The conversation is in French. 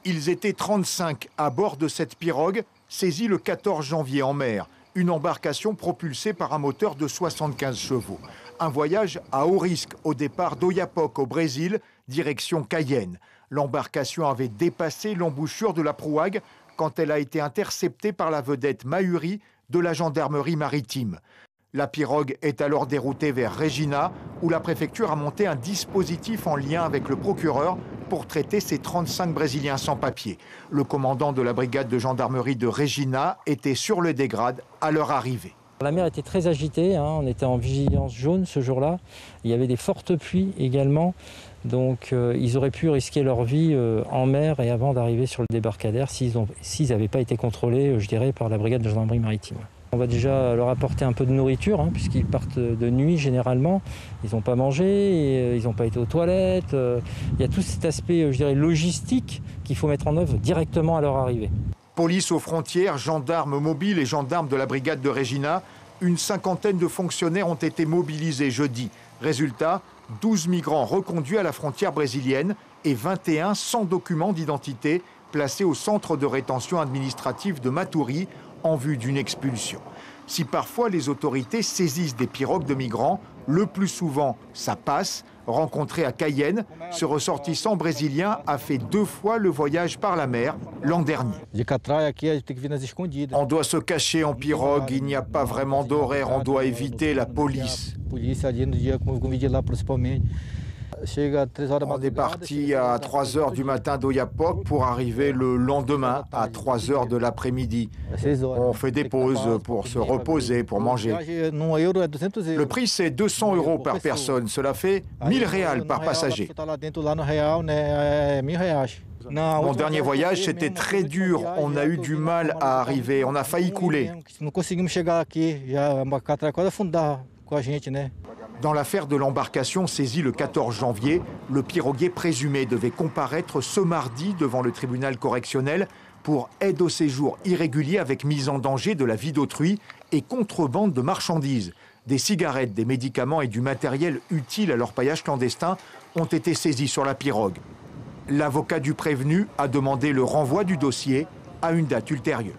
Ils étaient 35 à bord de cette pirogue, saisie le 14 janvier en mer. Une embarcation propulsée par un moteur de 75 chevaux. Un voyage à haut risque au départ d'Oiapoque au Brésil, direction Cayenne. L'embarcation avait dépassé l'embouchure de la Prouague quand elle a été interceptée par la vedette Mahuri de la gendarmerie maritime. La pirogue est alors déroutée vers Regina, où la préfecture a monté un dispositif en lien avec le procureur pour traiter ces 35 Brésiliens sans papier. Le commandant de la brigade de gendarmerie de Regina était sur le dégrade à leur arrivée. La mer était très agitée, on était en vigilance jaune ce jour-là. Il y avait des fortes pluies également, donc ils auraient pu risquer leur vie en mer et avant d'arriver sur le débarcadère s'ils n'avaient pas été contrôlés, je dirais, par la brigade de gendarmerie maritime. On va déjà leur apporter un peu de nourriture, puisqu'ils partent de nuit généralement. Ils n'ont pas mangé, ils n'ont pas été aux toilettes. Il y a tout cet aspect, je dirais, logistique qu'il faut mettre en œuvre directement à leur arrivée. Police aux frontières, gendarmes mobiles et gendarmes de la brigade de Regina, une cinquantaine de fonctionnaires ont été mobilisés jeudi. Résultat, 12 migrants reconduits à la frontière brésilienne et 21 sans document d'identité placés au centre de rétention administrative de Maturi en vue d'une expulsion. Si parfois les autorités saisissent des pirogues de migrants, le plus souvent ça passe. Rencontré à Cayenne, ce ressortissant brésilien a fait 2 fois le voyage par la mer l'an dernier. On doit se cacher en pirogue, il n'y a pas vraiment d'horaire, on doit éviter la police. On est parti à 3 h du matin d'Oiapoque pour arriver le lendemain à 3 h de l'après-midi. On fait des pauses pour se reposer, pour manger. Le prix, c'est 200 € par personne. Cela fait 1000 reais par passager. Mon dernier voyage, c'était très dur. On a eu du mal à arriver. On a failli couler. Dans l'affaire de l'embarcation saisie le 14 janvier, le piroguier présumé devait comparaître ce mardi devant le tribunal correctionnel pour aide au séjour irrégulier avec mise en danger de la vie d'autrui et contrebande de marchandises. Des cigarettes, des médicaments et du matériel utile à l'orpaillage clandestin ont été saisis sur la pirogue. L'avocat du prévenu a demandé le renvoi du dossier à une date ultérieure.